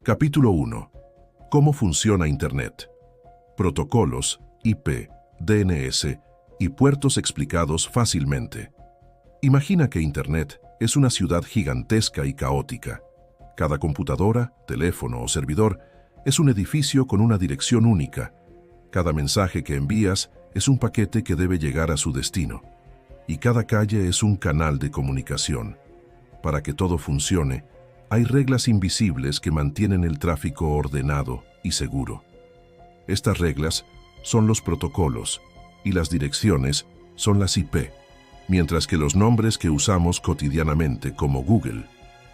Capítulo 1. ¿Cómo funciona Internet? Protocolos, IP, DNS y puertos explicados fácilmente. Imagina que Internet es una ciudad gigantesca y caótica. Cada computadora, teléfono o servidor es un edificio con una dirección única. Cada mensaje que envías es un paquete que debe llegar a su destino. Y cada calle es un canal de comunicación. Para que todo funcione, hay reglas invisibles que mantienen el tráfico ordenado y seguro. Estas reglas son los protocolos y las direcciones son las IP, mientras que los nombres que usamos cotidianamente como Google,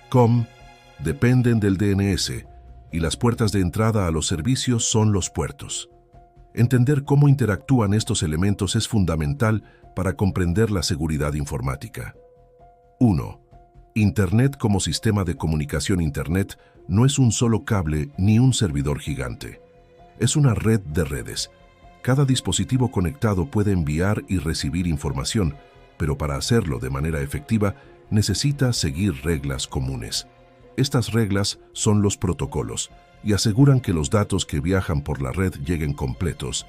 .com, dependen del DNS y las puertas de entrada a los servicios son los puertos. Entender cómo interactúan estos elementos es fundamental para comprender la seguridad informática. 1. Internet como sistema de comunicación. Internet no es un solo cable ni un servidor gigante. Es una red de redes. Cada dispositivo conectado puede enviar y recibir información, pero para hacerlo de manera efectiva necesita seguir reglas comunes. Estas reglas son los protocolos y aseguran que los datos que viajan por la red lleguen completos,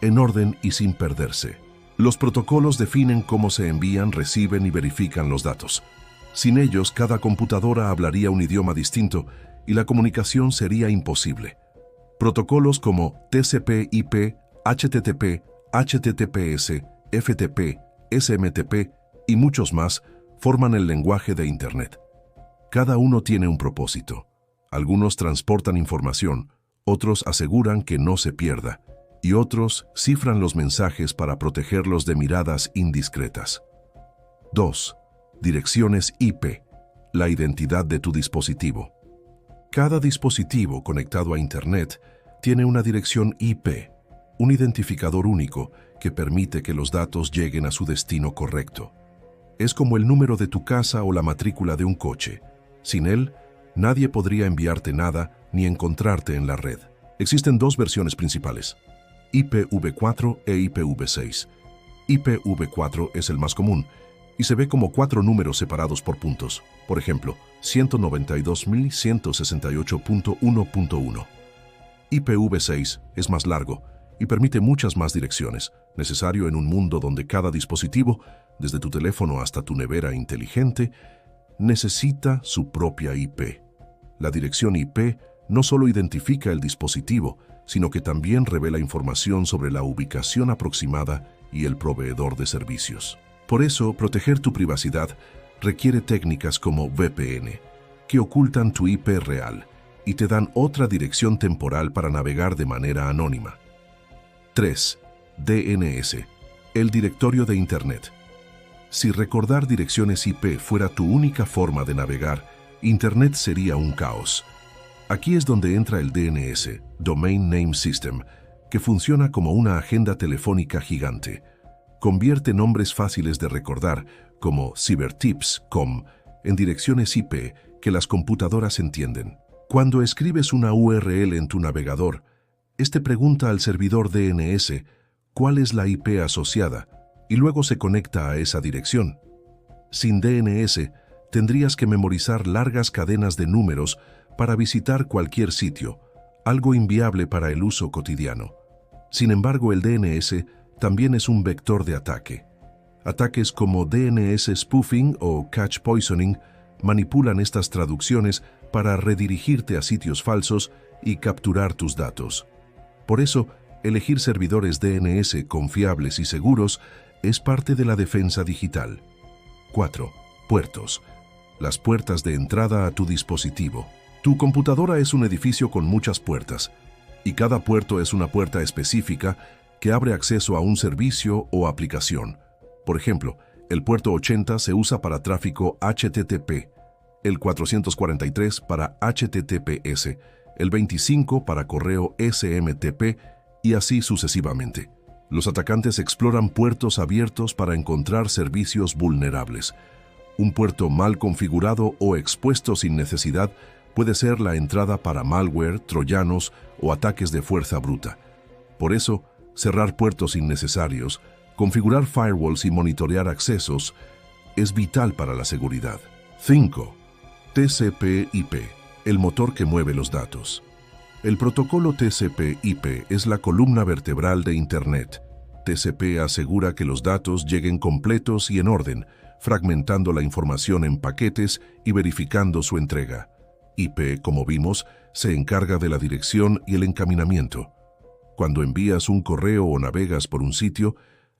en orden y sin perderse. Los protocolos definen cómo se envían, reciben y verifican los datos. Sin ellos, cada computadora hablaría un idioma distinto y la comunicación sería imposible. Protocolos como TCP/IP, HTTP, HTTPS, FTP, SMTP y muchos más forman el lenguaje de Internet. Cada uno tiene un propósito. Algunos transportan información, otros aseguran que no se pierda, y otros cifran los mensajes para protegerlos de miradas indiscretas. 2. Direcciones IP, la identidad de tu dispositivo. Cada dispositivo conectado a Internet tiene una dirección IP, un identificador único que permite que los datos lleguen a su destino correcto. Es como el número de tu casa o la matrícula de un coche. Sin él, nadie podría enviarte nada ni encontrarte en la red. Existen dos versiones principales, IPv4 e IPv6. IPv4 es el más común y se ve como 4 números separados por puntos. Por ejemplo, 192.168.1.1. IPv6 es más largo y permite muchas más direcciones, necesario en un mundo donde cada dispositivo, desde tu teléfono hasta tu nevera inteligente, necesita su propia IP. La dirección IP no solo identifica el dispositivo, sino que también revela información sobre la ubicación aproximada y el proveedor de servicios. Por eso, proteger tu privacidad requiere técnicas como VPN, que ocultan tu IP real y te dan otra dirección temporal para navegar de manera anónima. 3. DNS, el directorio de Internet. Si recordar direcciones IP fuera tu única forma de navegar, Internet sería un caos. Aquí es donde entra el DNS, Domain Name System, que funciona como una agenda telefónica gigante. Convierte nombres fáciles de recordar, como cybertips.com, en direcciones IP que las computadoras entienden. Cuando escribes una URL en tu navegador, este pregunta al servidor DNS cuál es la IP asociada y luego se conecta a esa dirección. Sin DNS, tendrías que memorizar largas cadenas de números para visitar cualquier sitio, algo inviable para el uso cotidiano. Sin embargo, el DNS también es un vector de ataque. Ataques como DNS spoofing o cache poisoning manipulan estas traducciones para redirigirte a sitios falsos y capturar tus datos. Por eso, elegir servidores DNS confiables y seguros es parte de la defensa digital. 4. Puertos. Las puertas de entrada a tu dispositivo. Tu computadora es un edificio con muchas puertas, y cada puerto es una puerta específica que abre acceso a un servicio o aplicación. Por ejemplo, el puerto 80 se usa para tráfico HTTP, el 443 para HTTPS, el 25 para correo SMTP y así sucesivamente. Los atacantes exploran puertos abiertos para encontrar servicios vulnerables. Un puerto mal configurado o expuesto sin necesidad puede ser la entrada para malware, troyanos o ataques de fuerza bruta. Por eso, cerrar puertos innecesarios, configurar firewalls y monitorear accesos es vital para la seguridad. 5. TCP/IP, el motor que mueve los datos. El protocolo TCP/IP es la columna vertebral de Internet. TCP asegura que los datos lleguen completos y en orden, fragmentando la información en paquetes y verificando su entrega. IP, como vimos, se encarga de la dirección y el encaminamiento. Cuando envías un correo o navegas por un sitio,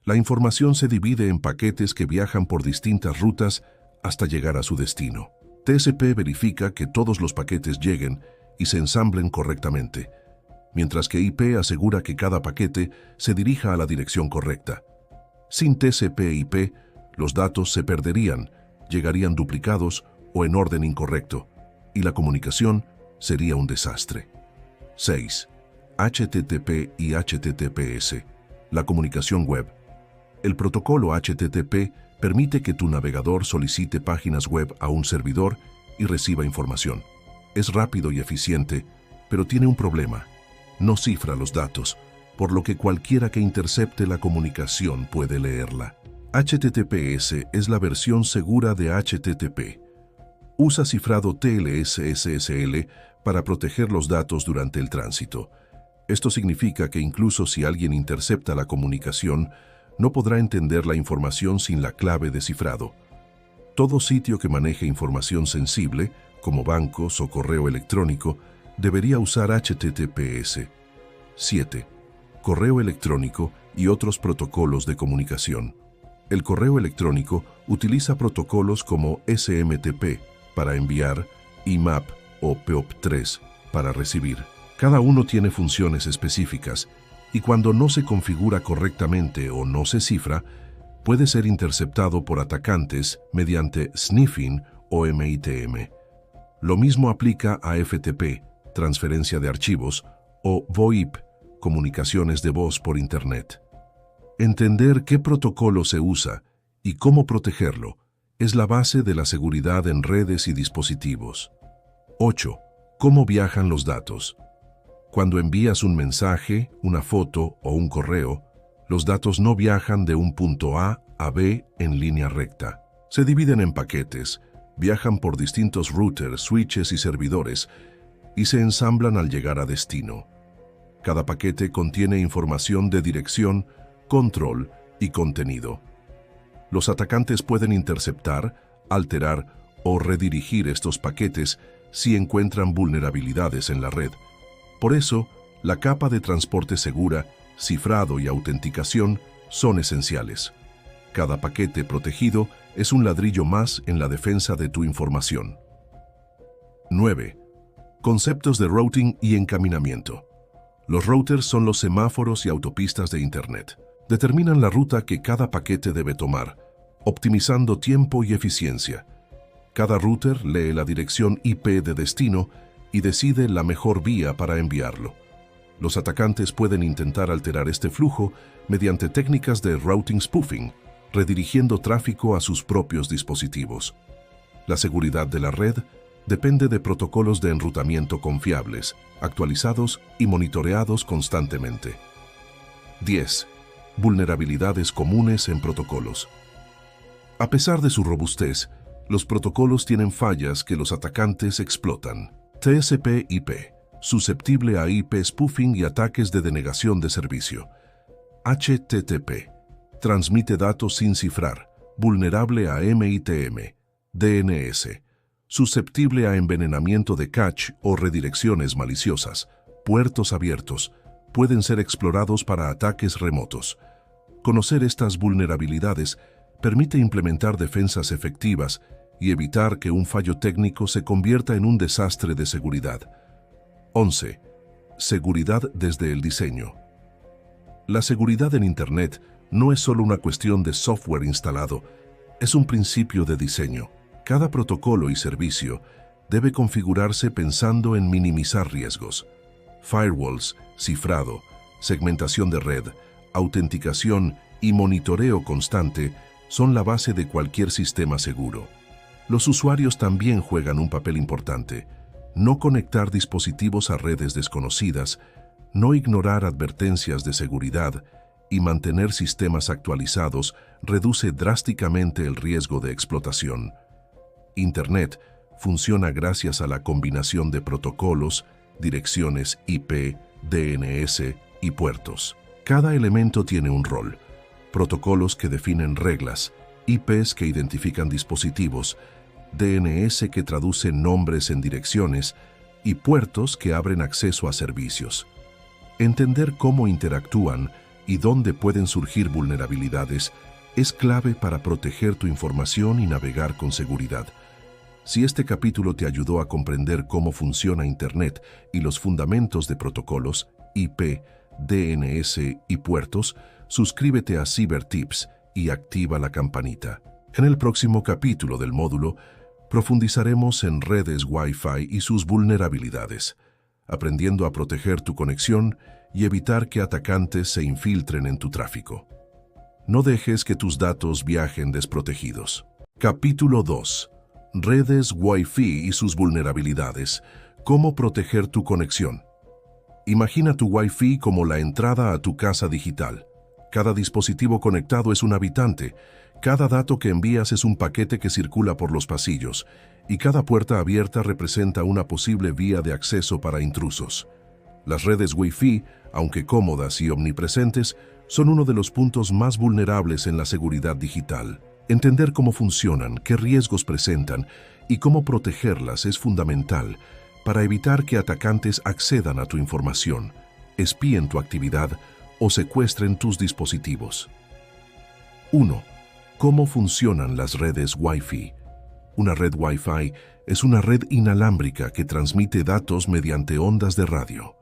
la información se divide en paquetes que viajan por distintas rutas hasta llegar a su destino. TCP verifica que todos los paquetes lleguen y se ensamblen correctamente, mientras que IP asegura que cada paquete se dirija a la dirección correcta. Sin TCP/IP, los datos se perderían, llegarían duplicados o en orden incorrecto, y la comunicación sería un desastre. 6. HTTP y HTTPS, la comunicación web. El protocolo HTTP permite que tu navegador solicite páginas web a un servidor y reciba información. Es rápido y eficiente, pero tiene un problema. No cifra los datos, por lo que cualquiera que intercepte la comunicación puede leerla. HTTPS es la versión segura de HTTP. Usa cifrado TLS-SSL para proteger los datos durante el tránsito. Esto significa que incluso si alguien intercepta la comunicación, no podrá entender la información sin la clave de cifrado. Todo sitio que maneje información sensible, como bancos o correo electrónico, debería usar HTTPS. 7. Correo electrónico y otros protocolos de comunicación. El correo electrónico utiliza protocolos como SMTP para enviar, IMAP o POP3 para recibir. Cada uno tiene funciones específicas y cuando no se configura correctamente o no se cifra, puede ser interceptado por atacantes mediante sniffing o MITM. Lo mismo aplica a FTP, transferencia de archivos, o VoIP, comunicaciones de voz por Internet. Entender qué protocolo se usa y cómo protegerlo es la base de la seguridad en redes y dispositivos. 8. ¿Cómo viajan los datos? Cuando envías un mensaje, una foto o un correo, los datos no viajan de un punto A a B en línea recta. Se dividen en paquetes, viajan por distintos routers, switches y servidores y se ensamblan al llegar a destino. Cada paquete contiene información de dirección, control y contenido. Los atacantes pueden interceptar, alterar o redirigir estos paquetes si encuentran vulnerabilidades en la red. Por eso, la capa de transporte segura, cifrado y autenticación son esenciales. Cada paquete protegido es un ladrillo más en la defensa de tu información. 9. Conceptos de routing y encaminamiento. Los routers son los semáforos y autopistas de Internet. Determinan la ruta que cada paquete debe tomar, optimizando tiempo y eficiencia. Cada router lee la dirección IP de destino y decide la mejor vía para enviarlo. Los atacantes pueden intentar alterar este flujo mediante técnicas de routing spoofing, redirigiendo tráfico a sus propios dispositivos. La seguridad de la red depende de protocolos de enrutamiento confiables, actualizados y monitoreados constantemente. 10. Vulnerabilidades comunes en protocolos. A pesar de su robustez, los protocolos tienen fallas que los atacantes explotan. TCP/IP, susceptible a IP spoofing y ataques de denegación de servicio. HTTP, transmite datos sin cifrar, vulnerable a MITM. DNS, susceptible a envenenamiento de cache o redirecciones maliciosas. Puertos abiertos, pueden ser explorados para ataques remotos. Conocer estas vulnerabilidades permite implementar defensas efectivas y evitar que un fallo técnico se convierta en un desastre de seguridad. 11. Seguridad desde el diseño. La seguridad en Internet no es solo una cuestión de software instalado, es un principio de diseño. Cada protocolo y servicio debe configurarse pensando en minimizar riesgos. Firewalls, cifrado, segmentación de red, autenticación y monitoreo constante son la base de cualquier sistema seguro. Los usuarios también juegan un papel importante. No conectar dispositivos a redes desconocidas, no ignorar advertencias de seguridad y mantener sistemas actualizados reduce drásticamente el riesgo de explotación. Internet funciona gracias a la combinación de protocolos, direcciones IP, DNS y puertos. Cada elemento tiene un rol: protocolos que definen reglas, IPs que identifican dispositivos, DNS que traduce nombres en direcciones y puertos que abren acceso a servicios. Entender cómo interactúan y dónde pueden surgir vulnerabilidades es clave para proteger tu información y navegar con seguridad. Si este capítulo te ayudó a comprender cómo funciona Internet y los fundamentos de protocolos, IP, DNS y puertos, suscríbete a CyberTips y activa la campanita. En el próximo capítulo del módulo, profundizaremos en redes Wi-Fi y sus vulnerabilidades, aprendiendo a proteger tu conexión y evitar que atacantes se infiltren en tu tráfico. No dejes que tus datos viajen desprotegidos. Capítulo 2. Redes Wi-Fi y sus vulnerabilidades. ¿Cómo proteger tu conexión? Imagina tu Wi-Fi como la entrada a tu casa digital. Cada dispositivo conectado es un habitante, cada dato que envías es un paquete que circula por los pasillos, y cada puerta abierta representa una posible vía de acceso para intrusos. Las redes Wi-Fi, aunque cómodas y omnipresentes, son uno de los puntos más vulnerables en la seguridad digital. Entender cómo funcionan, qué riesgos presentan y cómo protegerlas es fundamental para evitar que atacantes accedan a tu información, espíen tu actividad o secuestren tus dispositivos. 1. ¿Cómo funcionan las redes Wi-Fi? Una red Wi-Fi es una red inalámbrica que transmite datos mediante ondas de radio.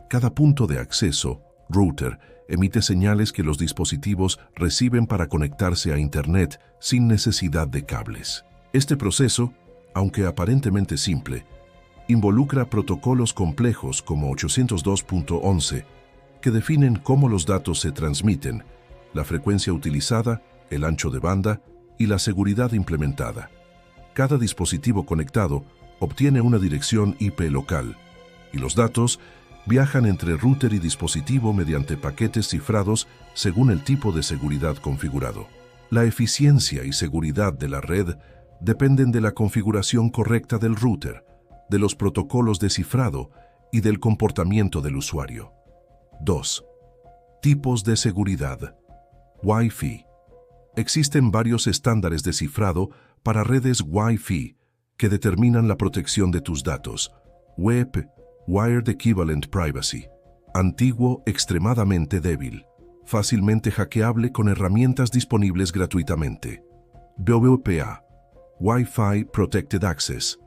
Cada punto de acceso, router, emite señales que los dispositivos reciben para conectarse a Internet sin necesidad de cables. Este proceso, aunque aparentemente simple, involucra protocolos complejos como 802.11 que definen cómo los datos se transmiten, la frecuencia utilizada, el ancho de banda y la seguridad implementada. Cada dispositivo conectado obtiene una dirección IP local y los datos viajan entre router y dispositivo mediante paquetes cifrados según el tipo de seguridad configurado. La eficiencia y seguridad de la red dependen de la configuración correcta del router, de los protocolos de cifrado y del comportamiento del usuario. 2. Tipos de seguridad. Wi-Fi. Existen varios estándares de cifrado para redes Wi-Fi que determinan la protección de tus datos. WEP, Wired Equivalent Privacy. Antiguo, extremadamente débil. Fácilmente hackeable con herramientas disponibles gratuitamente. WPA, Wi-Fi Protected Access.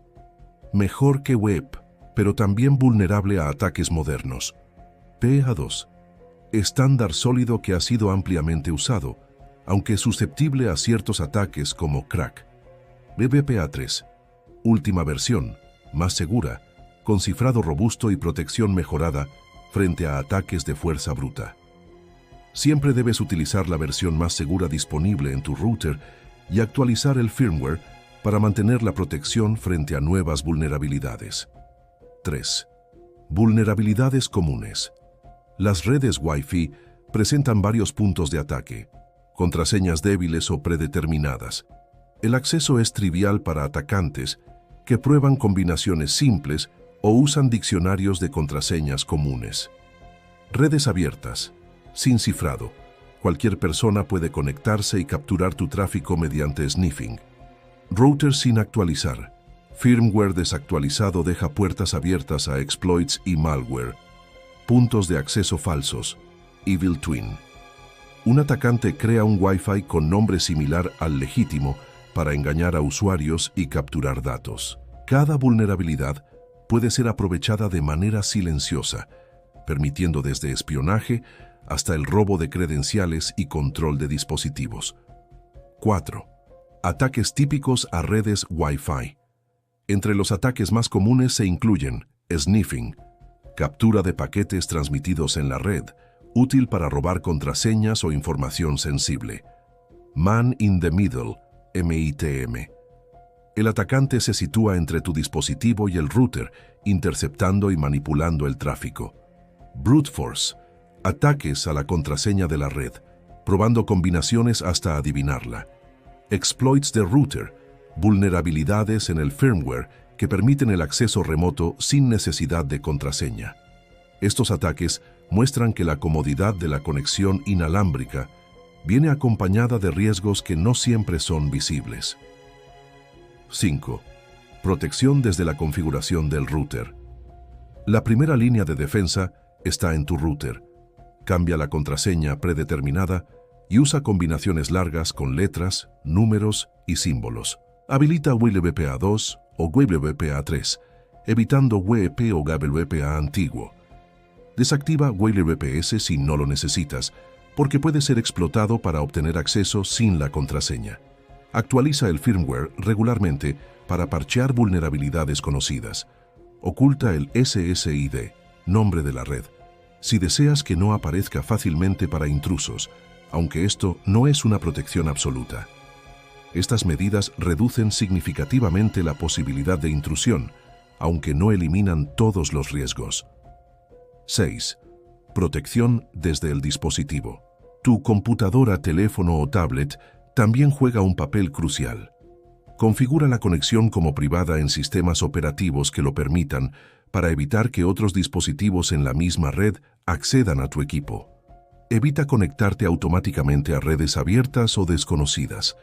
Mejor que WEP, pero también vulnerable a ataques modernos. PA2, estándar sólido que ha sido ampliamente usado, aunque susceptible a ciertos ataques como crack. WPA3, última versión, más segura, con cifrado robusto y protección mejorada frente a ataques de fuerza bruta. Siempre debes utilizar la versión más segura disponible en tu router y actualizar el firmware para mantener la protección frente a nuevas vulnerabilidades. 3. Vulnerabilidades comunes. Las redes Wi-Fi presentan varios puntos de ataque, contraseñas débiles o predeterminadas. El acceso es trivial para atacantes que prueban combinaciones simples o usan diccionarios de contraseñas comunes. Redes abiertas, sin cifrado. Cualquier persona puede conectarse y capturar tu tráfico mediante sniffing. Routers sin actualizar. Firmware desactualizado deja puertas abiertas a exploits y malware. Puntos de acceso falsos. Evil Twin. Un atacante crea un Wi-Fi con nombre similar al legítimo para engañar a usuarios y capturar datos. Cada vulnerabilidad puede ser aprovechada de manera silenciosa, permitiendo desde espionaje hasta el robo de credenciales y control de dispositivos. 4. Ataques típicos a redes Wi-Fi. Entre los ataques más comunes se incluyen sniffing, captura de paquetes transmitidos en la red, útil para robar contraseñas o información sensible. Man in the Middle, MITM. El atacante se sitúa entre tu dispositivo y el router, interceptando y manipulando el tráfico. Brute Force. Ataques a la contraseña de la red, probando combinaciones hasta adivinarla. Exploits de router. Vulnerabilidades en el firmware que permiten el acceso remoto sin necesidad de contraseña. Estos ataques muestran que la comodidad de la conexión inalámbrica viene acompañada de riesgos que no siempre son visibles. 5. Protección desde la configuración del router. La primera línea de defensa está en tu router. Cambia la contraseña predeterminada y usa combinaciones largas con letras, números y símbolos. Habilita WLVPA 2 o WLVPA 3, evitando WEP o WLVPA antiguo. Desactiva WLVPS si no lo necesitas, porque puede ser explotado para obtener acceso sin la contraseña. Actualiza el firmware regularmente para parchear vulnerabilidades conocidas. Oculta el SSID, nombre de la red, si deseas que no aparezca fácilmente para intrusos, aunque esto no es una protección absoluta. Estas medidas reducen significativamente la posibilidad de intrusión, aunque no eliminan todos los riesgos. 6. Protección desde el dispositivo. Tu computadora, teléfono o tablet también juega un papel crucial. Configura la conexión como privada en sistemas operativos que lo permitan para evitar que otros dispositivos en la misma red accedan a tu equipo. Evita conectarte automáticamente a redes abiertas o desconocidas.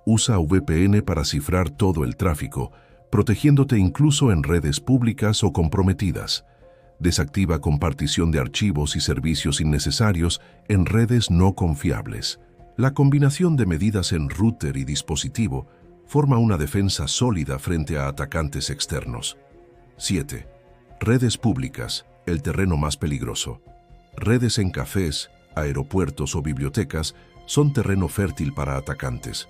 Usa VPN para cifrar todo el tráfico, protegiéndote incluso en redes públicas o comprometidas. Desactiva compartición de archivos y servicios innecesarios en redes no confiables. La combinación de medidas en router y dispositivo forma una defensa sólida frente a atacantes externos. 7. Redes públicas, el terreno más peligroso. Redes en cafés, aeropuertos o bibliotecas son terreno fértil para atacantes.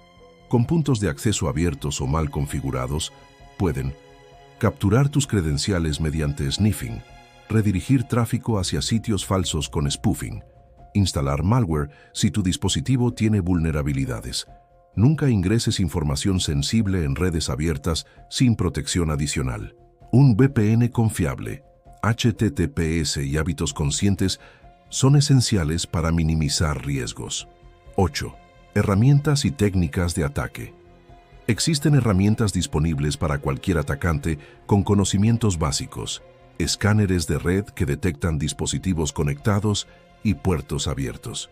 Con puntos de acceso abiertos o mal configurados, pueden capturar tus credenciales mediante sniffing, redirigir tráfico hacia sitios falsos con spoofing, instalar malware si tu dispositivo tiene vulnerabilidades. Nunca ingreses información sensible en redes abiertas sin protección adicional. Un VPN confiable, HTTPS y hábitos conscientes son esenciales para minimizar riesgos. 8. Herramientas y técnicas de ataque. Existen herramientas disponibles para cualquier atacante con conocimientos básicos, escáneres de red que detectan dispositivos conectados y puertos abiertos.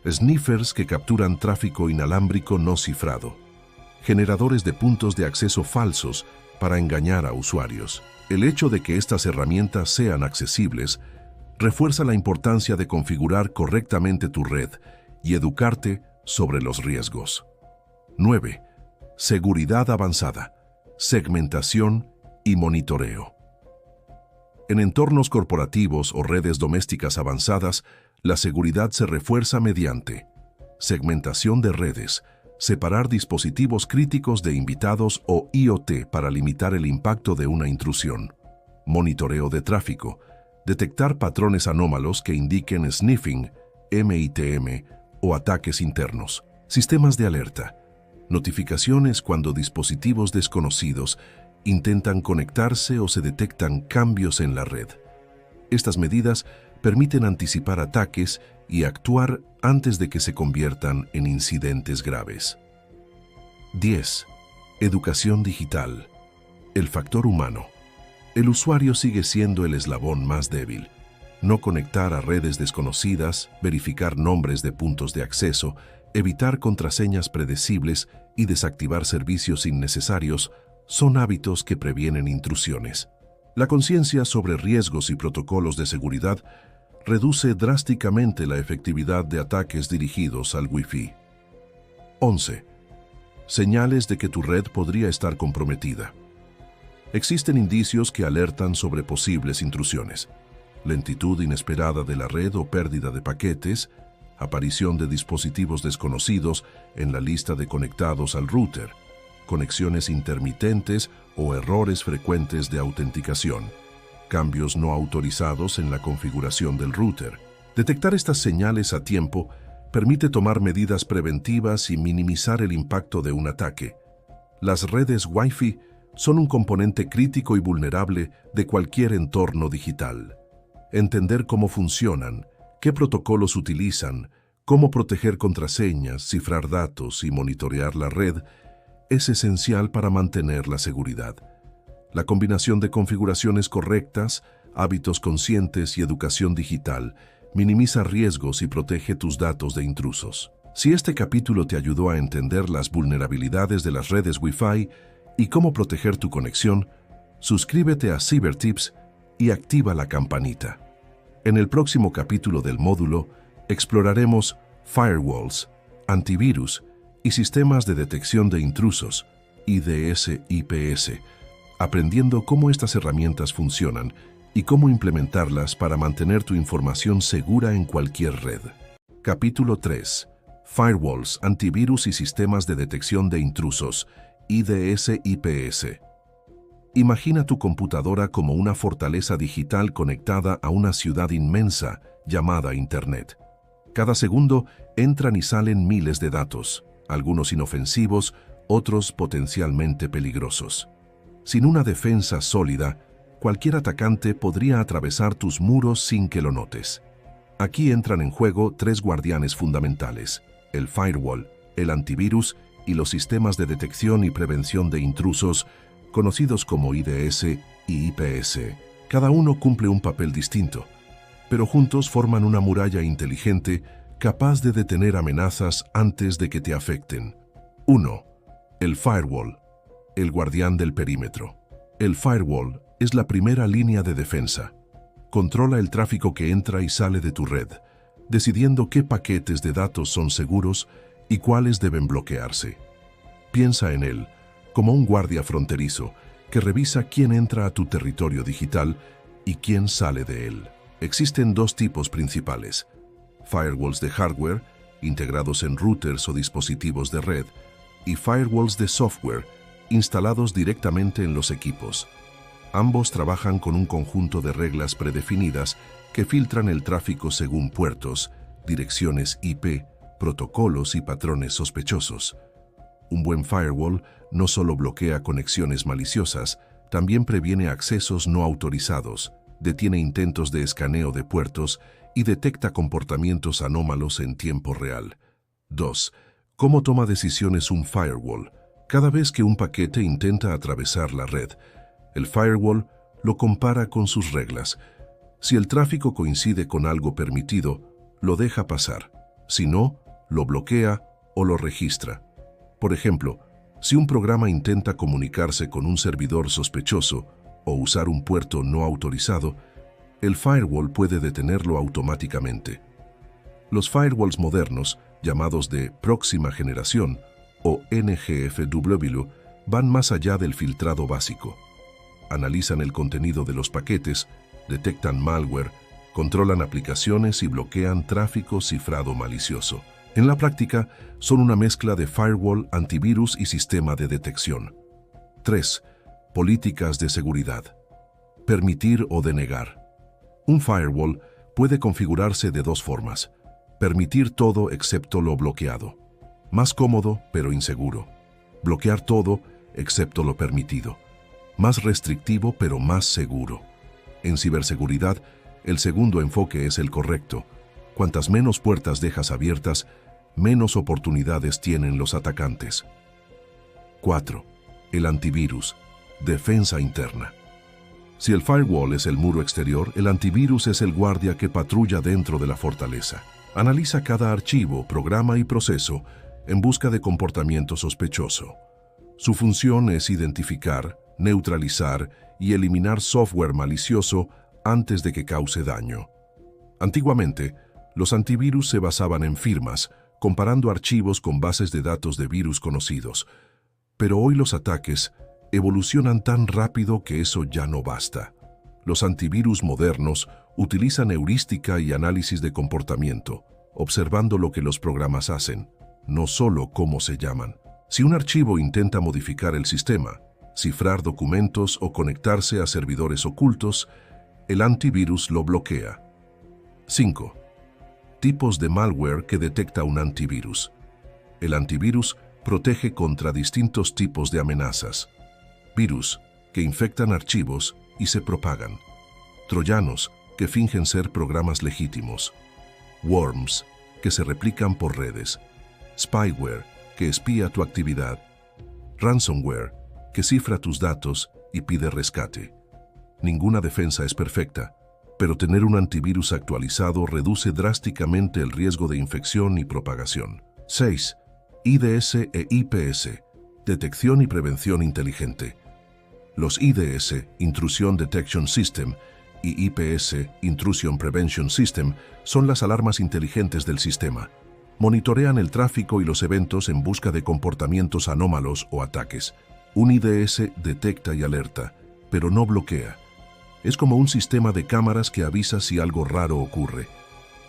Sniffers que capturan tráfico inalámbrico no cifrado. Generadores de puntos de acceso falsos para engañar a usuarios. El hecho de que estas herramientas sean accesibles refuerza la importancia de configurar correctamente tu red y educarte sobre los riesgos. 9. Seguridad avanzada, segmentación y monitoreo. En entornos corporativos o redes domésticas avanzadas, la seguridad se refuerza mediante segmentación de redes, separar dispositivos críticos de invitados o IoT para limitar el impacto de una intrusión, monitoreo de tráfico, detectar patrones anómalos que indiquen sniffing, MITM o ataques internos, sistemas de alerta, notificaciones cuando dispositivos desconocidos intentan conectarse o se detectan cambios en la red. Estas medidas permiten anticipar ataques y actuar antes de que se conviertan en incidentes graves. 10. Educación digital. El factor humano. El usuario sigue siendo el eslabón más débil. No conectar a redes desconocidas, verificar nombres de puntos de acceso, evitar contraseñas predecibles y desactivar servicios innecesarios son hábitos que previenen intrusiones. La conciencia sobre riesgos y protocolos de seguridad reduce drásticamente la efectividad de ataques dirigidos al Wi-Fi. 11. Señales de que tu red podría estar comprometida. Existen indicios que alertan sobre posibles intrusiones. Lentitud inesperada de la red o pérdida de paquetes, aparición de dispositivos desconocidos en la lista de conectados al router, conexiones intermitentes o errores frecuentes de autenticación, cambios no autorizados en la configuración del router. Detectar estas señales a tiempo permite tomar medidas preventivas y minimizar el impacto de un ataque. Las redes Wi-Fi son un componente crítico y vulnerable de cualquier entorno digital. Entender cómo funcionan, qué protocolos utilizan, cómo proteger contraseñas, cifrar datos y monitorear la red es esencial para mantener la seguridad. La combinación de configuraciones correctas, hábitos conscientes y educación digital minimiza riesgos y protege tus datos de intrusos. Si este capítulo te ayudó a entender las vulnerabilidades de las redes Wi-Fi y cómo proteger tu conexión, suscríbete a CyberTips y activa la campanita. En el próximo capítulo del módulo, exploraremos firewalls, antivirus y sistemas de detección de intrusos, IDS-IPS, aprendiendo cómo estas herramientas funcionan y cómo implementarlas para mantener tu información segura en cualquier red. Capítulo 3. Firewalls, antivirus y sistemas de detección de intrusos, IDS-IPS. Imagina tu computadora como una fortaleza digital conectada a una ciudad inmensa llamada Internet. Cada segundo entran y salen miles de datos, algunos inofensivos, otros potencialmente peligrosos. Sin una defensa sólida, cualquier atacante podría atravesar tus muros sin que lo notes. Aquí entran en juego tres guardianes fundamentales: el firewall, el antivirus y los sistemas de detección y prevención de intrusos, conocidos como IDS y IPS. Cada uno cumple un papel distinto, pero juntos forman una muralla inteligente capaz de detener amenazas antes de que te afecten. 1. El firewall, el guardián del perímetro. El firewall es la primera línea de defensa. Controla el tráfico que entra y sale de tu red, decidiendo qué paquetes de datos son seguros y cuáles deben bloquearse. Piensa en él como un guardia fronterizo que revisa quién entra a tu territorio digital y quién sale de él. Existen dos tipos principales: firewalls de hardware, integrados en routers o dispositivos de red, y firewalls de software, instalados directamente en los equipos. Ambos trabajan con un conjunto de reglas predefinidas que filtran el tráfico según puertos, direcciones IP, protocolos y patrones sospechosos. Un buen firewall no solo bloquea conexiones maliciosas, también previene accesos no autorizados, detiene intentos de escaneo de puertos y detecta comportamientos anómalos en tiempo real. 2. ¿Cómo toma decisiones un firewall? Cada vez que un paquete intenta atravesar la red, el firewall lo compara con sus reglas. Si el tráfico coincide con algo permitido, lo deja pasar. Si no, lo bloquea o lo registra. Por ejemplo, si un programa intenta comunicarse con un servidor sospechoso o usar un puerto no autorizado, el firewall puede detenerlo automáticamente. Los firewalls modernos, llamados de próxima generación o NGFW, van más allá del filtrado básico. Analizan el contenido de los paquetes, detectan malware, controlan aplicaciones y bloquean tráfico cifrado malicioso. En la práctica, son una mezcla de firewall, antivirus y sistema de detección. 3. Políticas de seguridad. Permitir o denegar. Un firewall puede configurarse de dos formas: permitir todo excepto lo bloqueado. Más cómodo, pero inseguro. Bloquear todo excepto lo permitido. Más restrictivo, pero más seguro. En ciberseguridad, el segundo enfoque es el correcto. Cuantas menos puertas dejas abiertas, menos oportunidades tienen los atacantes. 4. El antivirus. Defensa interna. Si el firewall es el muro exterior, el antivirus es el guardia que patrulla dentro de la fortaleza. Analiza cada archivo, programa y proceso en busca de comportamiento sospechoso. Su función es identificar, neutralizar y eliminar software malicioso antes de que cause daño. Antiguamente, los antivirus se basaban en firmas, comparando archivos con bases de datos de virus conocidos. Pero hoy los ataques evolucionan tan rápido que eso ya no basta. Los antivirus modernos utilizan heurística y análisis de comportamiento, observando lo que los programas hacen, no solo cómo se llaman. Si un archivo intenta modificar el sistema, cifrar documentos o conectarse a servidores ocultos, el antivirus lo bloquea. 5. Tipos de malware que detecta un antivirus. El antivirus protege contra distintos tipos de amenazas. Virus, que infectan archivos y se propagan. Troyanos, que fingen ser programas legítimos. Worms, que se replican por redes. Spyware, que espía tu actividad. ransomware, que cifra tus datos y pide rescate. Ninguna defensa es perfecta, pero tener un antivirus actualizado reduce drásticamente el riesgo de infección y propagación. 6. IDS e IPS, detección y prevención inteligente. Los IDS, Intrusion Detection System, y IPS, Intrusion Prevention System, son las alarmas inteligentes del sistema. Monitorean el tráfico y los eventos en busca de comportamientos anómalos o ataques. Un IDS detecta y alerta, pero no bloquea. Es como un sistema de cámaras que avisa si algo raro ocurre.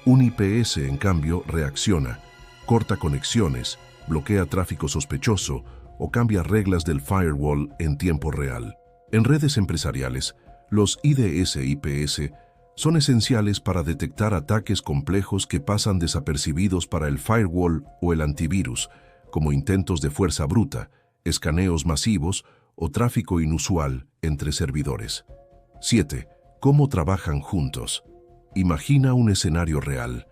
Un IPS, en cambio, reacciona, corta conexiones, bloquea tráfico sospechoso o cambia reglas del firewall en tiempo real. En redes empresariales, los IDS e IPS son esenciales para detectar ataques complejos que pasan desapercibidos para el firewall o el antivirus, como intentos de fuerza bruta, escaneos masivos o tráfico inusual entre servidores. 7. ¿Cómo trabajan juntos? Imagina un escenario real.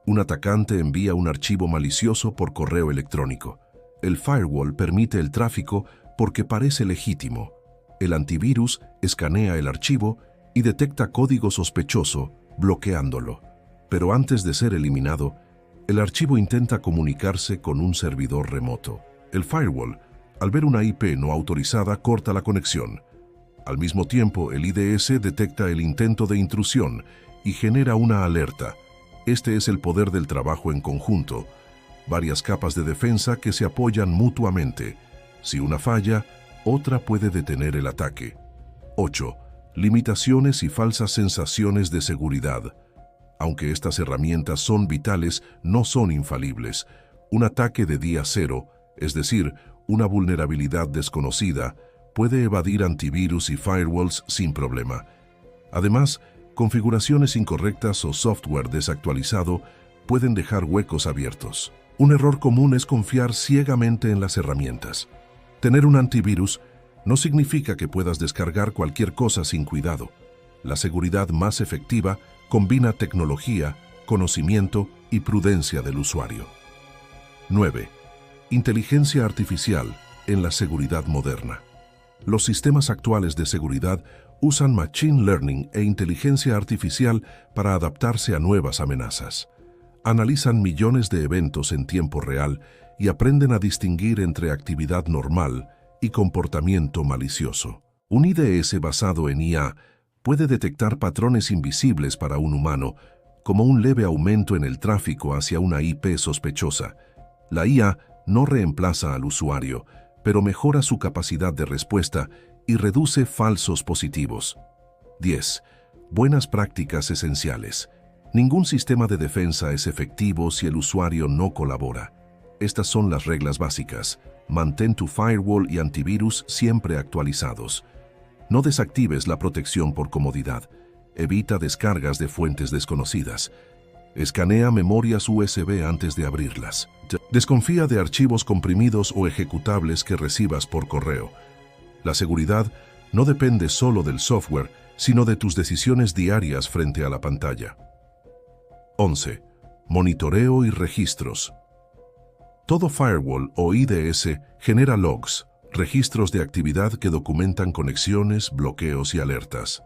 Un atacante envía un archivo malicioso por correo electrónico. El firewall permite el tráfico porque parece legítimo. El antivirus escanea el archivo y detecta código sospechoso, bloqueándolo. Pero antes de ser eliminado, el archivo intenta comunicarse con un servidor remoto. El firewall, al ver una IP no autorizada, corta la conexión. Al mismo tiempo, el IDS detecta el intento de intrusión y genera una alerta. Este es el poder del trabajo en conjunto. Varias capas de defensa que se apoyan mutuamente. Si una falla, otra puede detener el ataque. 8. Limitaciones y falsas sensaciones de seguridad. Aunque estas herramientas son vitales, no son infalibles. Un ataque de día cero, es decir, una vulnerabilidad desconocida, puede evadir antivirus y firewalls sin problema. Además, configuraciones incorrectas o software desactualizado pueden dejar huecos abiertos. Un error común es confiar ciegamente en las herramientas. Tener un antivirus no significa que puedas descargar cualquier cosa sin cuidado. La seguridad más efectiva combina tecnología, conocimiento y prudencia del usuario. 9. Inteligencia artificial en la seguridad moderna. Los sistemas actuales de seguridad usan Machine Learning e inteligencia artificial para adaptarse a nuevas amenazas. Analizan millones de eventos en tiempo real y aprenden a distinguir entre actividad normal y comportamiento malicioso. Un IDS basado en IA puede detectar patrones invisibles para un humano, como un leve aumento en el tráfico hacia una IP sospechosa. La IA no reemplaza al usuario, pero mejora su capacidad de respuesta y reduce falsos positivos. 10. Buenas prácticas esenciales. Ningún sistema de defensa es efectivo si el usuario no colabora. Estas son las reglas básicas. Mantén tu firewall y antivirus siempre actualizados. No desactives la protección por comodidad. Evita descargas de fuentes desconocidas. Escanea memorias USB antes de abrirlas. Desconfía de archivos comprimidos o ejecutables que recibas por correo. La seguridad no depende solo del software, sino de tus decisiones diarias frente a la pantalla. 11. Monitoreo y registros. Todo firewall o IDS genera logs, registros de actividad que documentan conexiones, bloqueos y alertas.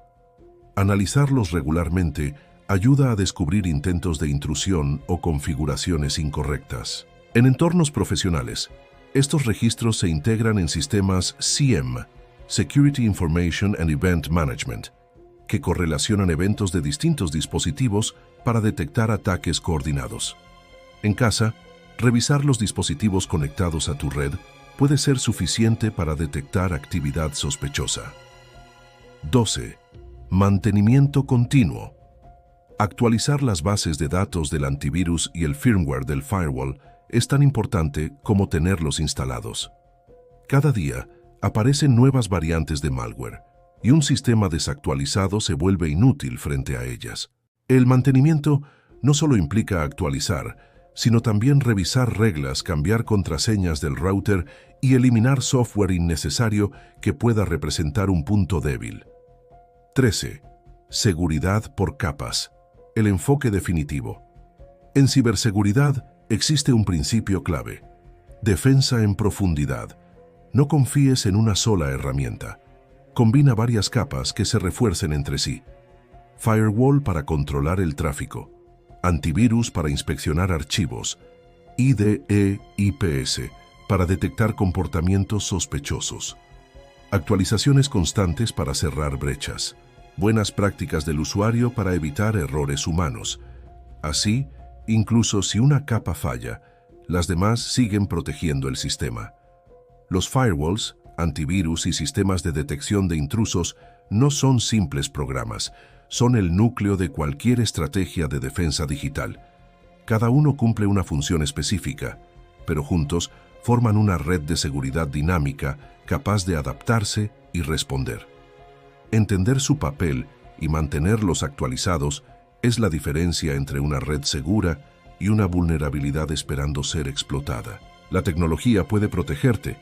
Analizarlos regularmente ayuda a descubrir intentos de intrusión o configuraciones incorrectas. En entornos profesionales, estos registros se integran en sistemas SIEM, Security Information and Event Management, que correlacionan eventos de distintos dispositivos para detectar ataques coordinados. En casa, revisar los dispositivos conectados a tu red puede ser suficiente para detectar actividad sospechosa. 12. Mantenimiento continuo. Actualizar las bases de datos del antivirus y el firmware del firewall es tan importante como tenerlos instalados. Cada día aparecen nuevas variantes de malware y un sistema desactualizado se vuelve inútil frente a ellas. El mantenimiento no solo implica actualizar, sino también revisar reglas, cambiar contraseñas del router y eliminar software innecesario que pueda representar un punto débil. 13. Seguridad por capas. El enfoque definitivo. En ciberseguridad existe un principio clave: defensa en profundidad. No confíes en una sola herramienta. Combina varias capas que se refuercen entre sí. Firewall para controlar el tráfico. Antivirus para inspeccionar archivos. IDE/IPS para detectar comportamientos sospechosos. Actualizaciones constantes para cerrar brechas. Buenas prácticas del usuario para evitar errores humanos. Así, incluso si una capa falla, las demás siguen protegiendo el sistema. Los firewalls, antivirus y sistemas de detección de intrusos no son simples programas, son el núcleo de cualquier estrategia de defensa digital. Cada uno cumple una función específica, pero juntos forman una red de seguridad dinámica capaz de adaptarse y responder. Entender su papel y mantenerlos actualizados es la diferencia entre una red segura y una vulnerabilidad esperando ser explotada. La tecnología puede protegerte,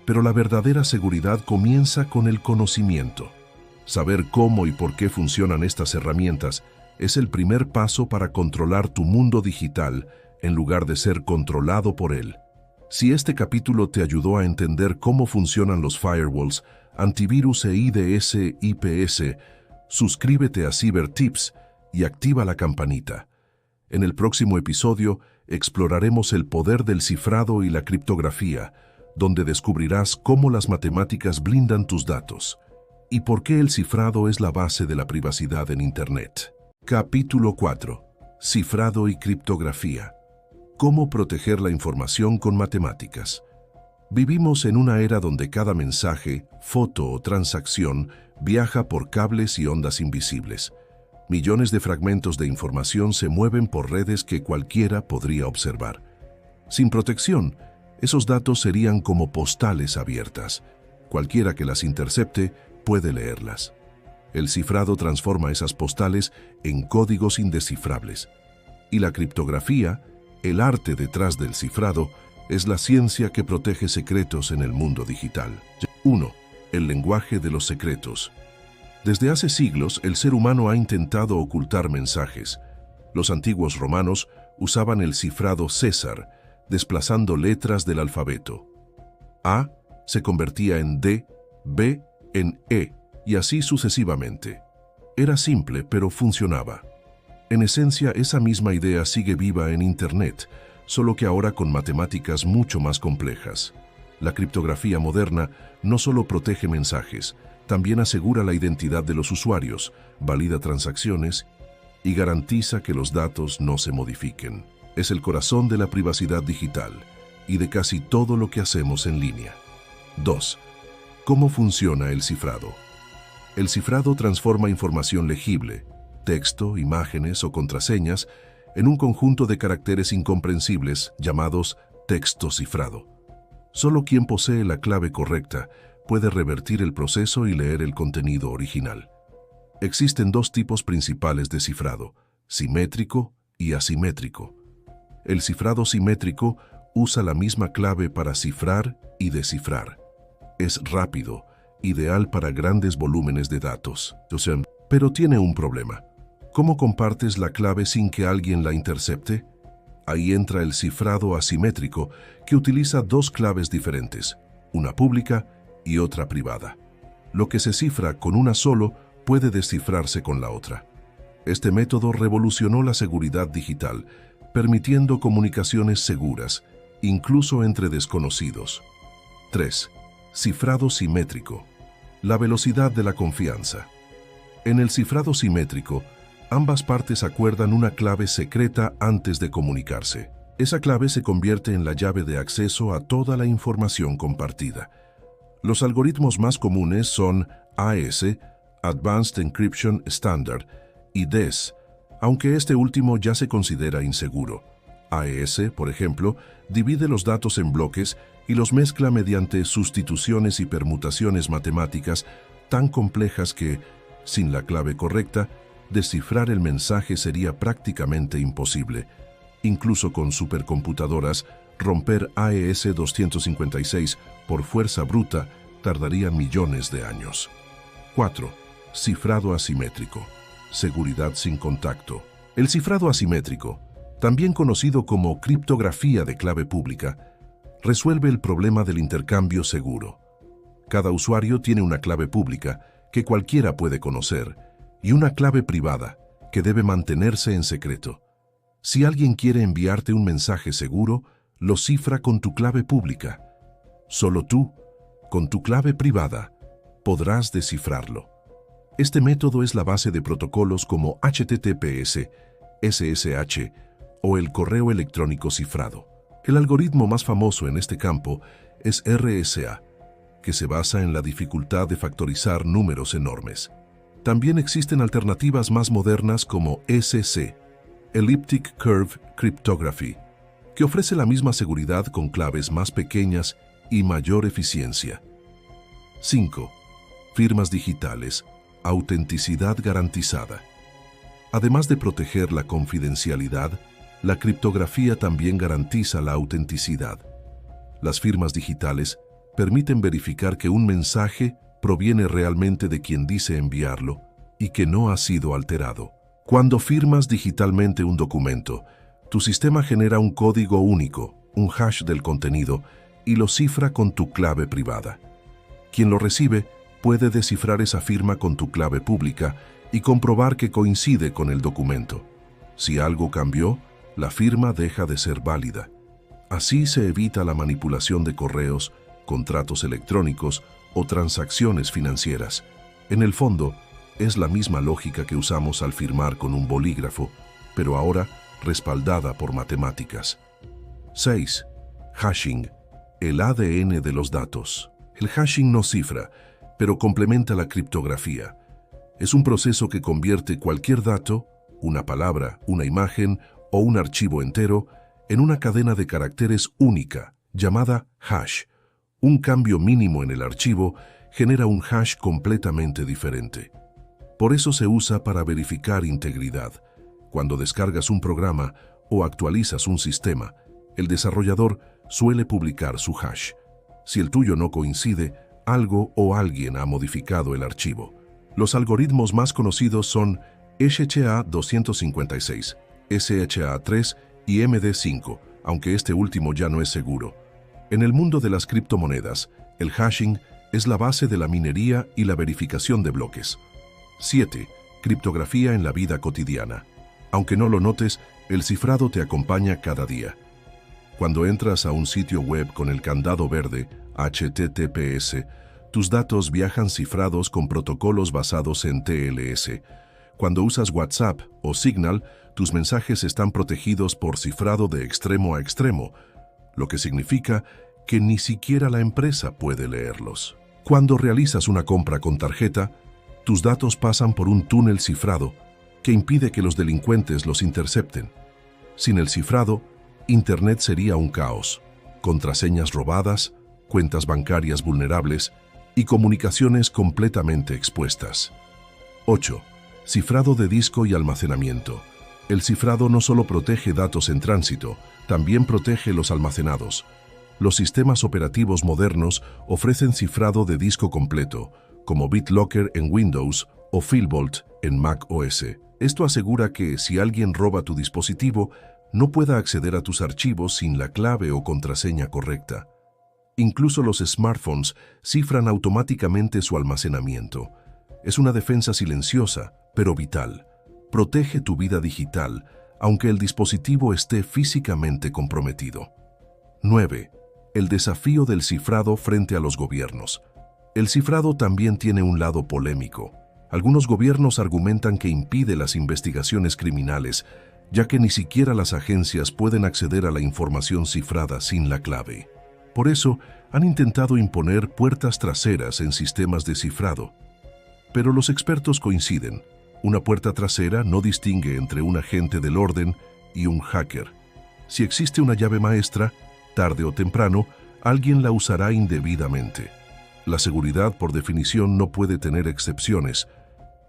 pero la verdadera seguridad comienza con el conocimiento. Saber cómo y por qué funcionan estas herramientas es el primer paso para controlar tu mundo digital en lugar de ser controlado por él. Si este capítulo te ayudó a entender cómo funcionan los firewalls, antivirus e IDS/IPS, suscríbete a CyberTips y activa la campanita. En el próximo episodio exploraremos el poder del cifrado y la criptografía, donde descubrirás cómo las matemáticas blindan tus datos y por qué el cifrado es la base de la privacidad en Internet. Capítulo 4. Cifrado y criptografía. ¿Cómo proteger la información con matemáticas? Vivimos en una era donde cada mensaje, foto o transacción viaja por cables y ondas invisibles. Millones de fragmentos de información se mueven por redes que cualquiera podría observar. Sin protección, esos datos serían como postales abiertas. Cualquiera que las intercepte puede leerlas. El cifrado transforma esas postales en códigos indescifrables. Y la criptografía, el arte detrás del cifrado, es la ciencia que protege secretos en el mundo digital. 1. El lenguaje de los secretos. Desde hace siglos, el ser humano ha intentado ocultar mensajes. Los antiguos romanos usaban el cifrado César, desplazando letras del alfabeto. A se convertía en D, B en E, y así sucesivamente. Era simple, pero funcionaba. En esencia, esa misma idea sigue viva en Internet, solo que ahora con matemáticas mucho más complejas. La criptografía moderna no solo protege mensajes, también asegura la identidad de los usuarios, valida transacciones y garantiza que los datos no se modifiquen. Es el corazón de la privacidad digital y de casi todo lo que hacemos en línea. 2. ¿Cómo funciona el cifrado? El cifrado transforma información legible, texto, imágenes o contraseñas, en un conjunto de caracteres incomprensibles llamados texto cifrado. Solo quien posee la clave correcta puede revertir el proceso y leer el contenido original. Existen dos tipos principales de cifrado, simétrico y asimétrico. El cifrado simétrico usa la misma clave para cifrar y descifrar. Es rápido, ideal para grandes volúmenes de datos, pero tiene un problema. ¿Cómo compartes la clave sin que alguien la intercepte? Ahí entra el cifrado asimétrico, que utiliza dos claves diferentes, una pública y otra privada. Lo que se cifra con una solo puede descifrarse con la otra. Este método revolucionó la seguridad digital, permitiendo comunicaciones seguras, incluso entre desconocidos. 3. Cifrado simétrico. La velocidad de la confianza. En el cifrado simétrico, ambas partes acuerdan una clave secreta antes de comunicarse. Esa clave se convierte en la llave de acceso a toda la información compartida. Los algoritmos más comunes son AES, Advanced Encryption Standard, y DES, aunque este último ya se considera inseguro. AES, por ejemplo, divide los datos en bloques y los mezcla mediante sustituciones y permutaciones matemáticas tan complejas que, sin la clave correcta, descifrar el mensaje sería prácticamente imposible. Incluso con supercomputadoras, romper AES 256 por fuerza bruta tardaría millones de años. 4. Cifrado asimétrico. Seguridad sin contacto. El cifrado asimétrico, también conocido como criptografía de clave pública, resuelve el problema del intercambio seguro. Cada usuario tiene una clave pública que cualquiera puede conocer y una clave privada que debe mantenerse en secreto. Si alguien quiere enviarte un mensaje seguro, lo cifra con tu clave pública. Solo tú, con tu clave privada, podrás descifrarlo. Este método es la base de protocolos como HTTPS, SSH o el correo electrónico cifrado. El algoritmo más famoso en este campo es RSA, que se basa en la dificultad de factorizar números enormes. También existen alternativas más modernas como ECC, Elliptic Curve Cryptography, que ofrece la misma seguridad con claves más pequeñas y mayor eficiencia. 5. Firmas digitales, autenticidad garantizada. Además de proteger la confidencialidad, la criptografía también garantiza la autenticidad. Las firmas digitales permiten verificar que un mensaje proviene realmente de quien dice enviarlo y que no ha sido alterado. Cuando firmas digitalmente un documento, tu sistema genera un código único, un hash del contenido, y lo cifra con tu clave privada. Quien lo recibe puede descifrar esa firma con tu clave pública y comprobar que coincide con el documento. Si algo cambió, la firma deja de ser válida. Así se evita la manipulación de correos, contratos electrónicos o transacciones financieras. En el fondo, es la misma lógica que usamos al firmar con un bolígrafo, pero ahora respaldada por matemáticas. 6. Hashing, el ADN de los datos. El hashing no cifra, pero complementa la criptografía. Es un proceso que convierte cualquier dato, una palabra, una imagen o un archivo entero, en una cadena de caracteres única, llamada hash. Un cambio mínimo en el archivo genera un hash completamente diferente. Por eso se usa para verificar integridad. Cuando descargas un programa o actualizas un sistema, el desarrollador suele publicar su hash. Si el tuyo no coincide, algo o alguien ha modificado el archivo. Los algoritmos más conocidos son SHA-256, SHA-3 y MD5, aunque este último ya no es seguro. En el mundo de las criptomonedas, el hashing es la base de la minería y la verificación de bloques. 7. Criptografía en la vida cotidiana. Aunque no lo notes, el cifrado te acompaña cada día. Cuando entras a un sitio web con el candado verde, HTTPS, tus datos viajan cifrados con protocolos basados en TLS. Cuando usas WhatsApp o Signal, tus mensajes están protegidos por cifrado de extremo a extremo, lo que significa que ni siquiera la empresa puede leerlos. Cuando realizas una compra con tarjeta, tus datos pasan por un túnel cifrado que impide que los delincuentes los intercepten. Sin el cifrado, Internet sería un caos, contraseñas robadas, cuentas bancarias vulnerables y comunicaciones completamente expuestas. 8. Cifrado de disco y almacenamiento. El cifrado no solo protege datos en tránsito, también protege los almacenados. Los sistemas operativos modernos ofrecen cifrado de disco completo, como BitLocker en Windows o Philbolt en Mac OS. Esto asegura que, si alguien roba tu dispositivo, no pueda acceder a tus archivos sin la clave o contraseña correcta. Incluso los smartphones cifran automáticamente su almacenamiento. Es una defensa silenciosa, pero vital. Protege tu vida digital, aunque el dispositivo esté físicamente comprometido. 9. El desafío del cifrado frente a los gobiernos. El cifrado también tiene un lado polémico. Algunos gobiernos argumentan que impide las investigaciones criminales, ya que ni siquiera las agencias pueden acceder a la información cifrada sin la clave. Por eso, han intentado imponer puertas traseras en sistemas de cifrado. Pero los expertos coinciden. Una puerta trasera no distingue entre un agente del orden y un hacker. Si existe una llave maestra, tarde o temprano, alguien la usará indebidamente. La seguridad, por definición, no puede tener excepciones.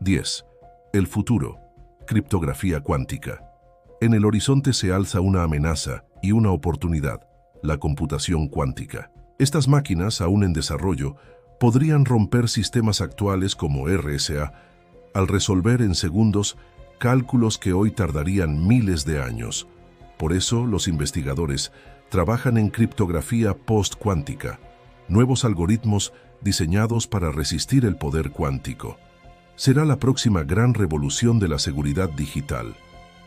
10. El futuro. Criptografía cuántica. En el horizonte se alza una amenaza y una oportunidad: la computación cuántica. Estas máquinas, aún en desarrollo, podrían romper sistemas actuales como RSA al resolver en segundos cálculos que hoy tardarían miles de años. Por eso, los investigadores trabajan en criptografía post-cuántica, nuevos algoritmos diseñados para resistir el poder cuántico. Será la próxima gran revolución de la seguridad digital,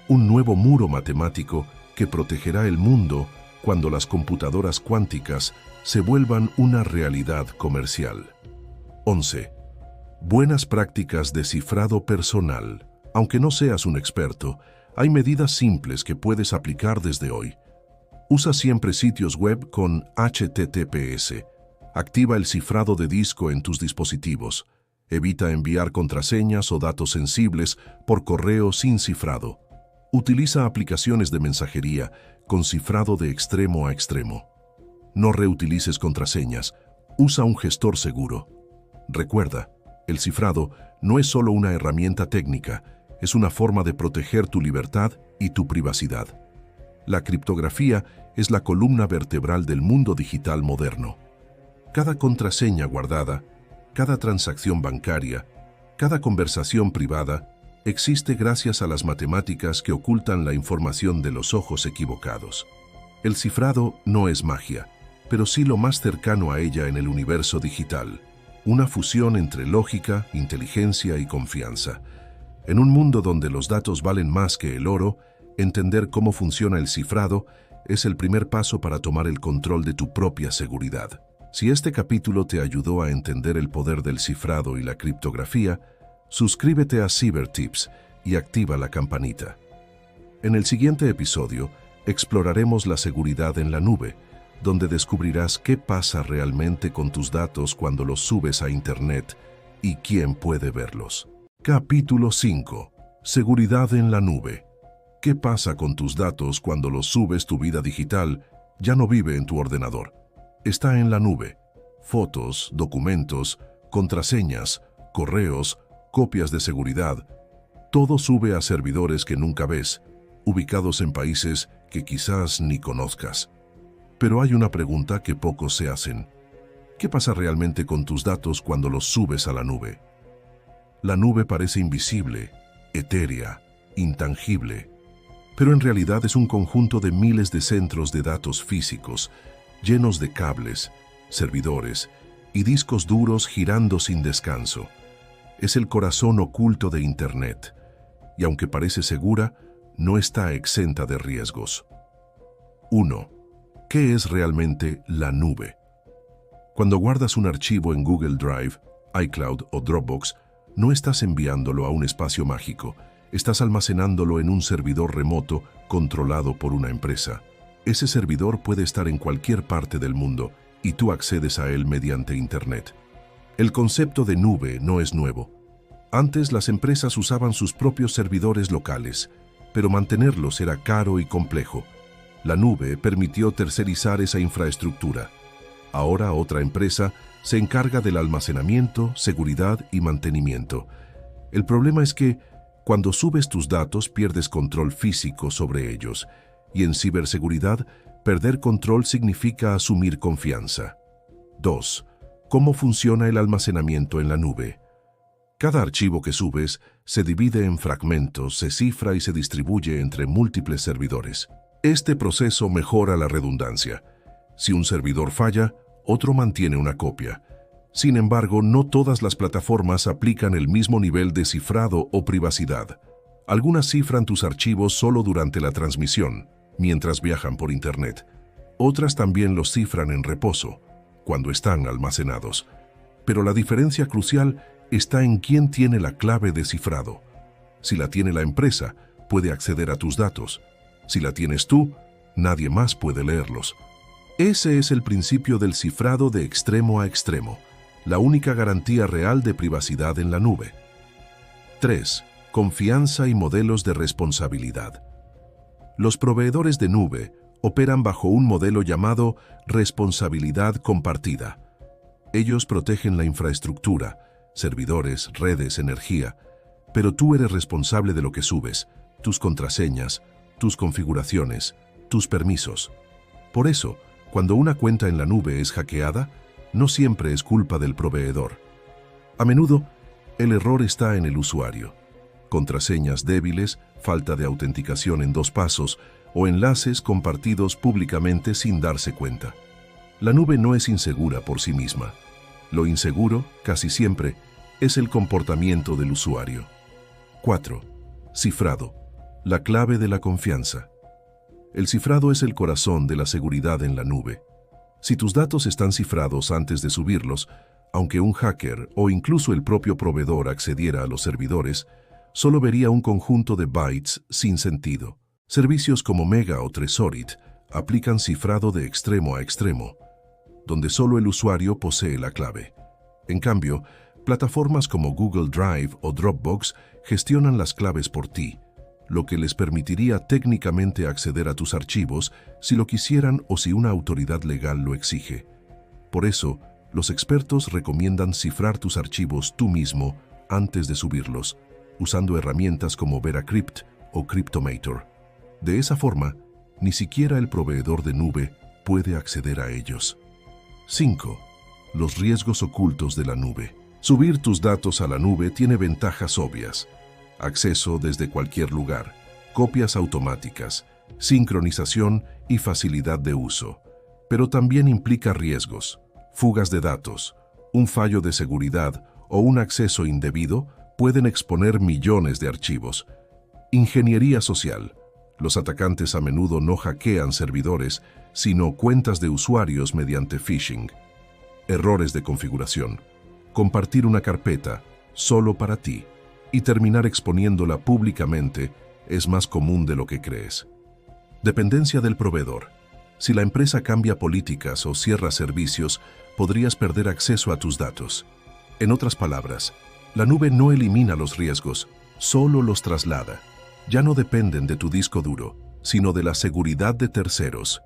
un nuevo muro matemático que protegerá el mundo cuando las computadoras cuánticas se vuelvan una realidad comercial. 11. Buenas prácticas de cifrado personal. Aunque no seas un experto, hay medidas simples que puedes aplicar desde hoy. Usa siempre sitios web con HTTPS. Activa el cifrado de disco en tus dispositivos. Evita enviar contraseñas o datos sensibles por correo sin cifrado. Utiliza aplicaciones de mensajería con cifrado de extremo a extremo. No reutilices contraseñas. Usa un gestor seguro. Recuerda, el cifrado no es solo una herramienta técnica, es una forma de proteger tu libertad y tu privacidad. La criptografía es la columna vertebral del mundo digital moderno. Cada contraseña guardada, cada transacción bancaria, cada conversación privada, existe gracias a las matemáticas que ocultan la información de los ojos equivocados. El cifrado no es magia, pero sí lo más cercano a ella en el universo digital. Una fusión entre lógica, inteligencia y confianza. En un mundo donde los datos valen más que el oro, entender cómo funciona el cifrado es el primer paso para tomar el control de tu propia seguridad. Si este capítulo te ayudó a entender el poder del cifrado y la criptografía, suscríbete a CyberTips y activa la campanita. En el siguiente episodio, exploraremos la seguridad en la nube, donde descubrirás qué pasa realmente con tus datos cuando los subes a Internet y quién puede verlos. Capítulo 5. Seguridad en la nube. ¿Qué pasa con tus datos cuando los subes? Tu vida digital ya no vive en tu ordenador. Está en la nube. Fotos, documentos, contraseñas, correos, copias de seguridad. Todo sube a servidores que nunca ves, ubicados en países que quizás ni conozcas. Pero hay una pregunta que pocos se hacen. ¿Qué pasa realmente con tus datos cuando los subes a la nube? La nube parece invisible, etérea, intangible, pero en realidad es un conjunto de miles de centros de datos físicos, llenos de cables, servidores y discos duros girando sin descanso. Es el corazón oculto de Internet, y aunque parece segura, no está exenta de riesgos. 1. ¿Qué es realmente la nube? Cuando guardas un archivo en Google Drive, iCloud o Dropbox, no estás enviándolo a un espacio mágico, estás almacenándolo en un servidor remoto controlado por una empresa. Ese servidor puede estar en cualquier parte del mundo y tú accedes a él mediante Internet. El concepto de nube no es nuevo. Antes las empresas usaban sus propios servidores locales, pero mantenerlos era caro y complejo. La nube permitió tercerizar esa infraestructura. Ahora otra empresa se encarga del almacenamiento, seguridad y mantenimiento. El problema es que, cuando subes tus datos, pierdes control físico sobre ellos, y en ciberseguridad, perder control significa asumir confianza. 2. ¿Cómo funciona el almacenamiento en la nube? Cada archivo que subes se divide en fragmentos, se cifra y se distribuye entre múltiples servidores. Este proceso mejora la redundancia. Si un servidor falla, otro mantiene una copia. Sin embargo, no todas las plataformas aplican el mismo nivel de cifrado o privacidad. Algunas cifran tus archivos solo durante la transmisión, mientras viajan por Internet. Otras también los cifran en reposo, cuando están almacenados. Pero la diferencia crucial está en quién tiene la clave de cifrado. Si la tiene la empresa, puede acceder a tus datos. Si la tienes tú, nadie más puede leerlos. Ese es el principio del cifrado de extremo a extremo, la única garantía real de privacidad en la nube. 3. Confianza y modelos de responsabilidad. Los proveedores de nube operan bajo un modelo llamado responsabilidad compartida. Ellos protegen la infraestructura, servidores, redes, energía, pero tú eres responsable de lo que subes, tus contraseñas, tus configuraciones, tus permisos. Por eso, cuando una cuenta en la nube es hackeada, no siempre es culpa del proveedor. A menudo, el error está en el usuario. Contraseñas débiles, falta de autenticación en 2 pasos, o enlaces compartidos públicamente sin darse cuenta. La nube no es insegura por sí misma. Lo inseguro, casi siempre, es el comportamiento del usuario. 4. Cifrado. La clave de la confianza. El cifrado es el corazón de la seguridad en la nube. Si tus datos están cifrados antes de subirlos, aunque un hacker o incluso el propio proveedor accediera a los servidores, solo vería un conjunto de bytes sin sentido. Servicios como Mega o Tresorit aplican cifrado de extremo a extremo, donde solo el usuario posee la clave. En cambio, plataformas como Google Drive o Dropbox gestionan las claves por ti, lo que les permitiría técnicamente acceder a tus archivos si lo quisieran o si una autoridad legal lo exige. Por eso, los expertos recomiendan cifrar tus archivos tú mismo antes de subirlos, usando herramientas como Veracrypt o Cryptomator. De esa forma, ni siquiera el proveedor de nube puede acceder a ellos. 5. Los riesgos ocultos de la nube. Subir tus datos a la nube tiene ventajas obvias: acceso desde cualquier lugar, copias automáticas, sincronización y facilidad de uso. Pero también implica riesgos. Fugas de datos, un fallo de seguridad o un acceso indebido pueden exponer millones de archivos. Ingeniería social. Los atacantes a menudo no hackean servidores, sino cuentas de usuarios mediante phishing. Errores de configuración. Compartir una carpeta solo para ti y terminar exponiéndola públicamente es más común de lo que crees. Dependencia del proveedor. Si la empresa cambia políticas o cierra servicios, podrías perder acceso a tus datos. En otras palabras, la nube no elimina los riesgos, solo los traslada. Ya no dependen de tu disco duro, sino de la seguridad de terceros.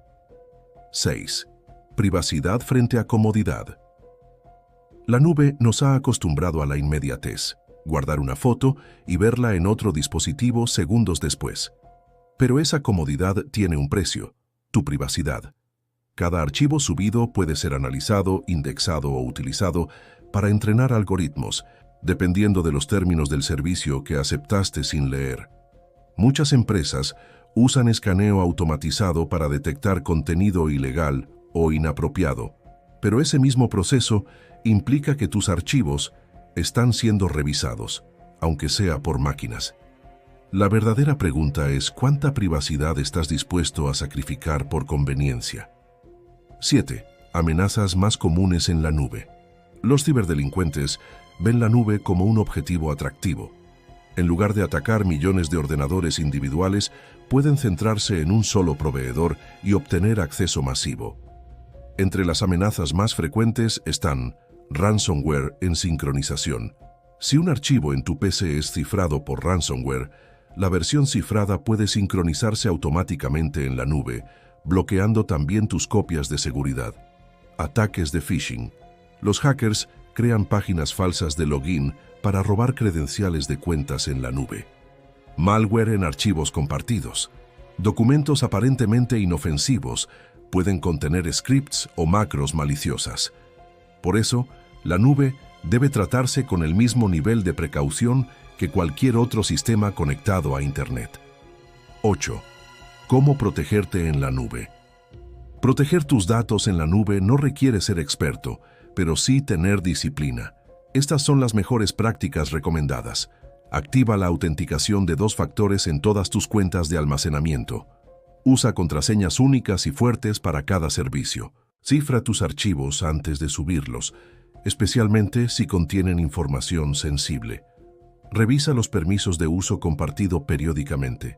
6. Privacidad frente a comodidad. La nube nos ha acostumbrado a la inmediatez, guardar una foto y verla en otro dispositivo segundos después. Pero esa comodidad tiene un precio: tu privacidad. Cada archivo subido puede ser analizado, indexado o utilizado para entrenar algoritmos, dependiendo de los términos del servicio que aceptaste sin leer. Muchas empresas usan escaneo automatizado para detectar contenido ilegal o inapropiado, pero ese mismo proceso implica que tus archivos están siendo revisados, aunque sea por máquinas. La verdadera pregunta es: ¿cuánta privacidad estás dispuesto a sacrificar por conveniencia? 7. Amenazas más comunes en la nube. Los ciberdelincuentes ven la nube como un objetivo atractivo. En lugar de atacar millones de ordenadores individuales, pueden centrarse en un solo proveedor y obtener acceso masivo. Entre las amenazas más frecuentes están ransomware en sincronización. Si un archivo en tu PC es cifrado por ransomware, la versión cifrada puede sincronizarse automáticamente en la nube, bloqueando también tus copias de seguridad. Ataques de phishing. Los hackers crean páginas falsas de login para robar credenciales de cuentas en la nube. Malware en archivos compartidos. Documentos aparentemente inofensivos pueden contener scripts o macros maliciosas. Por eso, la nube debe tratarse con el mismo nivel de precaución que cualquier otro sistema conectado a Internet. 8. ¿Cómo protegerte en la nube? Proteger tus datos en la nube no requiere ser experto, pero sí tener disciplina. Estas son las mejores prácticas recomendadas. Activa la autenticación de 2 factores en todas tus cuentas de almacenamiento. Usa contraseñas únicas y fuertes para cada servicio. Cifra tus archivos antes de subirlos, especialmente si contienen información sensible. Revisa los permisos de uso compartido periódicamente.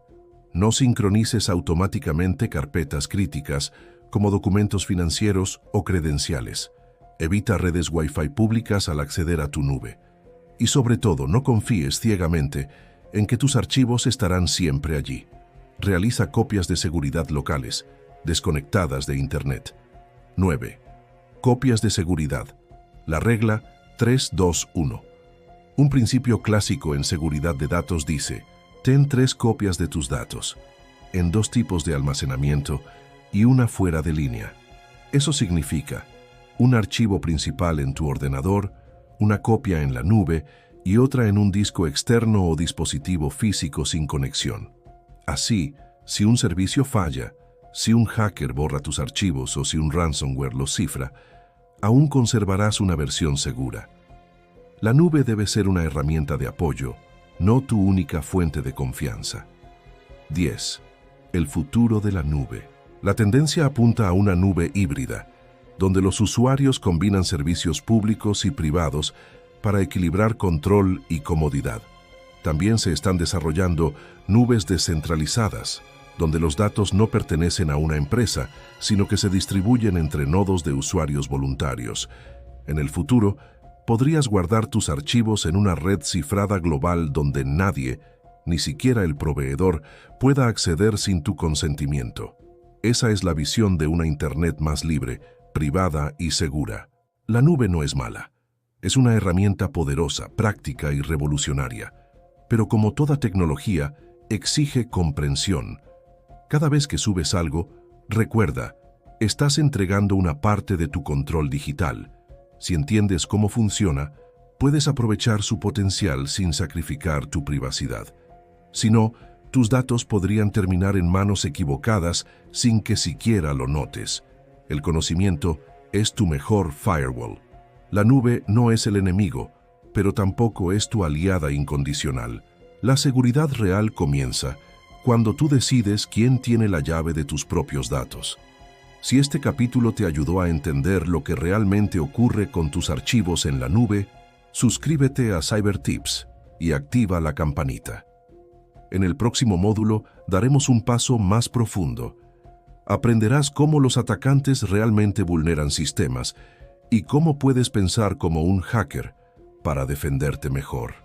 No sincronices automáticamente carpetas críticas como documentos financieros o credenciales. Evita redes Wi-Fi públicas al acceder a tu nube. Y sobre todo, no confíes ciegamente en que tus archivos estarán siempre allí. Realiza copias de seguridad locales, desconectadas de Internet. 9. Copias de seguridad. La regla 3-2-1. Un principio clásico en seguridad de datos dice: ten 3 copias de tus datos, en 2 tipos de almacenamiento y una fuera de línea. Eso significa un archivo principal en tu ordenador, una copia en la nube y otra en un disco externo o dispositivo físico sin conexión. Así, Si un servicio falla, si un hacker borra tus archivos o si un ransomware los cifra, aún conservarás una versión segura. La nube debe ser una herramienta de apoyo, no tu única fuente de confianza. 10. El futuro de la nube. La tendencia apunta a una nube híbrida, donde los usuarios combinan servicios públicos y privados para equilibrar control y comodidad. También se están desarrollando nubes descentralizadas, donde los datos no pertenecen a una empresa, sino que se distribuyen entre nodos de usuarios voluntarios. En el futuro, podrías guardar tus archivos en una red cifrada global donde nadie, ni siquiera el proveedor, pueda acceder sin tu consentimiento. Esa es la visión de una Internet más libre, privada y segura. La nube no es mala. Es una herramienta poderosa, práctica y revolucionaria. Pero como toda tecnología, exige comprensión. Cada vez que subes algo, recuerda, estás entregando una parte de tu control digital. Si entiendes cómo funciona, puedes aprovechar su potencial sin sacrificar tu privacidad. Si no, tus datos podrían terminar en manos equivocadas sin que siquiera lo notes. El conocimiento es tu mejor firewall. La nube no es el enemigo, pero tampoco es tu aliada incondicional. La seguridad real comienza cuando tú decides quién tiene la llave de tus propios datos. Si este capítulo te ayudó a entender lo que realmente ocurre con tus archivos en la nube, suscríbete a CyberTips y activa la campanita. En el próximo módulo daremos un paso más profundo. Aprenderás cómo los atacantes realmente vulneran sistemas y cómo puedes pensar como un hacker para defenderte mejor.